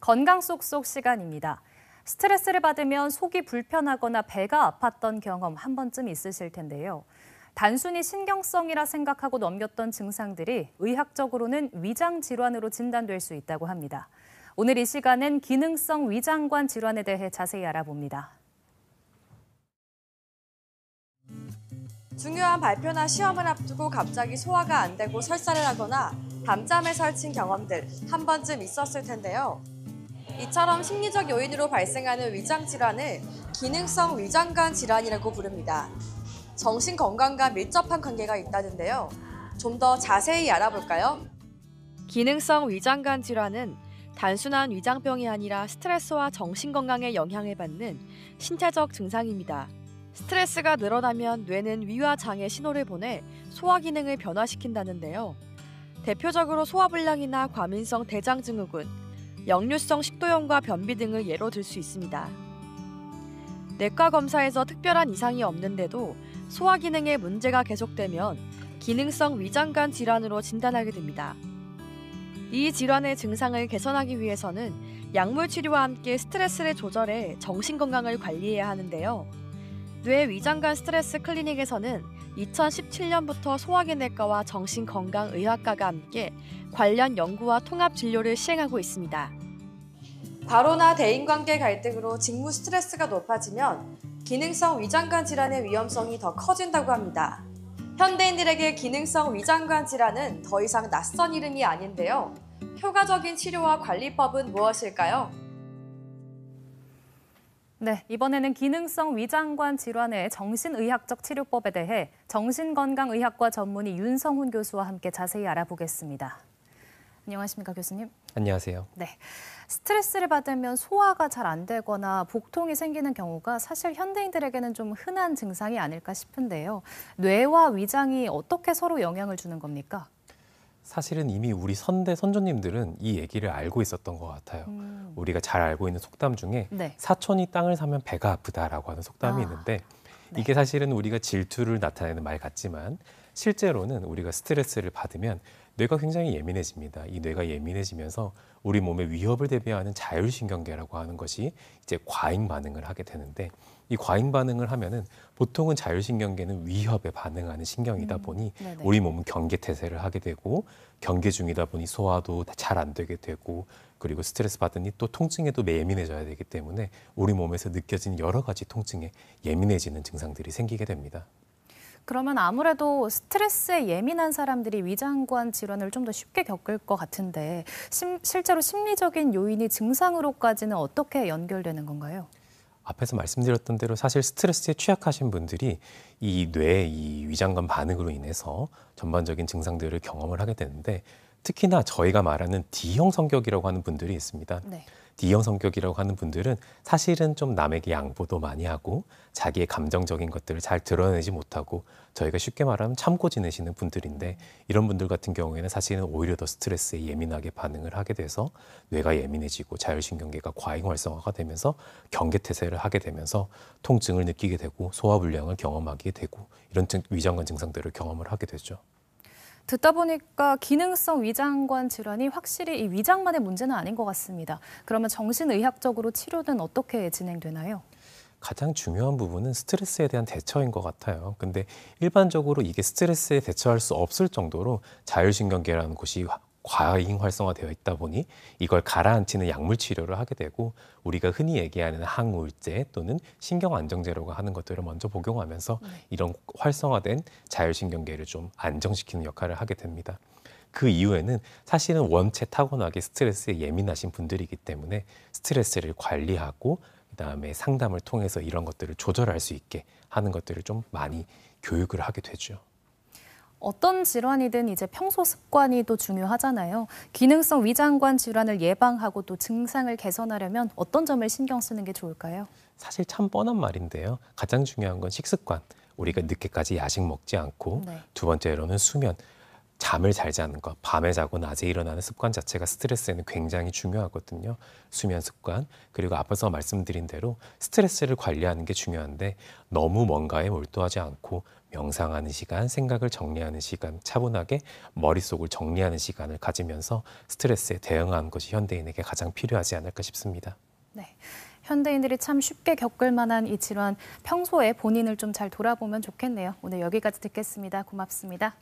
건강 쏙쏙 시간입니다. 스트레스를 받으면 속이 불편하거나 배가 아팠던 경험 한 번쯤 있으실 텐데요. 단순히 신경성이라 생각하고 넘겼던 증상들이 의학적으로는 위장 질환으로 진단될 수 있다고 합니다. 오늘 이 시간은 기능성 위장관 질환에 대해 자세히 알아봅니다. 중요한 발표나 시험을 앞두고 갑자기 소화가 안 되고 설사를 하거나 밤잠에 설친 경험들 한 번쯤 있었을 텐데요. 이처럼 심리적 요인으로 발생하는 위장 질환을 기능성 위장관 질환이라고 부릅니다. 정신 건강과 밀접한 관계가 있다는데요. 좀 더 자세히 알아볼까요? 기능성 위장관 질환은 단순한 위장병이 아니라 스트레스와 정신 건강에 영향을 받는 신체적 증상입니다. 스트레스가 늘어나면 뇌는 위와 장의 신호를 보내 소화 기능을 변화시킨다는데요. 대표적으로 소화불량이나 과민성 대장증후군, 역류성 식도염과 변비 등을 예로 들 수 있습니다. 내과 검사에서 특별한 이상이 없는데도 소화 기능에 문제가 계속되면 기능성 위장관 질환으로 진단하게 됩니다. 이 질환의 증상을 개선하기 위해서는 약물 치료와 함께 스트레스를 조절해 정신 건강을 관리해야 하는데요. 뇌 위장관 스트레스 클리닉에서는 2017년부터 소화기내과와 정신건강의학과가 함께 관련 연구와 통합 진료를 시행하고 있습니다. 과로나 대인관계 갈등으로 직무 스트레스가 높아지면 기능성 위장관 질환의 위험성이 더 커진다고 합니다. 현대인들에게 기능성 위장관 질환은 더 이상 낯선 이름이 아닌데요. 효과적인 치료와 관리법은 무엇일까요? 네, 이번에는 기능성 위장관 질환의 정신의학적 치료법에 대해 정신건강의학과 전문의 윤성훈 교수와 함께 자세히 알아보겠습니다. 안녕하십니까, 교수님? 안녕하세요. 네, 스트레스를 받으면 소화가 잘 안 되거나 복통이 생기는 경우가 사실 현대인들에게는 좀 흔한 증상이 아닐까 싶은데요. 뇌와 위장이 어떻게 서로 영향을 주는 겁니까? 사실은 이미 우리 선대 선조님들은 이 얘기를 알고 있었던 것 같아요. 우리가 잘 알고 있는 속담 중에 네. 사촌이 땅을 사면 배가 아프다라고 하는 속담이 있는데 네. 이게 사실은 우리가 질투를 나타내는 말 같지만 실제로는 우리가 스트레스를 받으면 뇌가 굉장히 예민해집니다. 이 뇌가 예민해지면서 우리 몸의 위협을 대비하는 자율신경계라고 하는 것이 이제 과잉 반응을 하게 되는데 이 과잉 반응을 하면은 보통은 자율신경계는 위협에 반응하는 신경이다 보니 우리 몸은 경계태세를 하게 되고 경계 중이다 보니 소화도 잘 안 되게 되고 그리고 스트레스 받으니 또 통증에도 예민해져야 되기 때문에 우리 몸에서 느껴지는 여러 가지 통증에 예민해지는 증상들이 생기게 됩니다. 그러면 아무래도 스트레스에 예민한 사람들이 위장관 질환을 좀 더 쉽게 겪을 것 같은데 실제로 심리적인 요인이 증상으로까지는 어떻게 연결되는 건가요? 앞에서 말씀드렸던 대로 사실 스트레스에 취약하신 분들이 이 뇌의 이 위장관 반응으로 인해서 전반적인 증상들을 경험을 하게 되는데 특히나 저희가 말하는 D형 성격이라고 하는 분들이 있습니다. 네. D형 성격이라고 하는 분들은 사실은 좀 남에게 양보도 많이 하고 자기의 감정적인 것들을 잘 드러내지 못하고 저희가 쉽게 말하면 참고 지내시는 분들인데 이런 분들 같은 경우에는 사실은 오히려 더 스트레스에 예민하게 반응을 하게 돼서 뇌가 예민해지고 자율신경계가 과잉 활성화가 되면서 경계태세를 하게 되면서 통증을 느끼게 되고 소화불량을 경험하게 되고 이런 위장관 증상들을 경험을 하게 되죠. 듣다 보니까 기능성 위장관 질환이 확실히 이 위장만의 문제는 아닌 것 같습니다. 그러면 정신의학적으로 치료는 어떻게 진행되나요? 가장 중요한 부분은 스트레스에 대한 대처인 것 같아요. 근데 일반적으로 이게 스트레스에 대처할 수 없을 정도로 자율신경계라는 곳이 과잉 활성화되어 있다 보니 이걸 가라앉히는 약물 치료를 하게 되고 우리가 흔히 얘기하는 항우울제 또는 신경안정제라고 하는 것들을 먼저 복용하면서 이런 활성화된 자율신경계를 좀 안정시키는 역할을 하게 됩니다. 그 이후에는 사실은 원체 타고나게 스트레스에 예민하신 분들이기 때문에 스트레스를 관리하고 그다음에 상담을 통해서 이런 것들을 조절할 수 있게 하는 것들을 좀 많이 교육을 하게 되죠. 어떤 질환이든 이제 평소 습관이 또 중요하잖아요. 기능성 위장관 질환을 예방하고 또 증상을 개선하려면 어떤 점을 신경 쓰는 게 좋을까요? 사실 참 뻔한 말인데요. 가장 중요한 건 식습관. 우리가 늦게까지 야식 먹지 않고 두 번째로는 수면. 잠을 잘 자는 것, 밤에 자고 낮에 일어나는 습관 자체가 스트레스에는 굉장히 중요하거든요. 수면 습관, 그리고 앞서서 말씀드린 대로 스트레스를 관리하는 게 중요한데 너무 뭔가에 몰두하지 않고 명상하는 시간, 생각을 정리하는 시간, 차분하게 머릿속을 정리하는 시간을 가지면서 스트레스에 대응하는 것이 현대인에게 가장 필요하지 않을까 싶습니다. 네. 현대인들이 참 쉽게 겪을 만한 이 질환, 평소에 본인을 좀 잘 돌아보면 좋겠네요. 오늘 여기까지 듣겠습니다. 고맙습니다.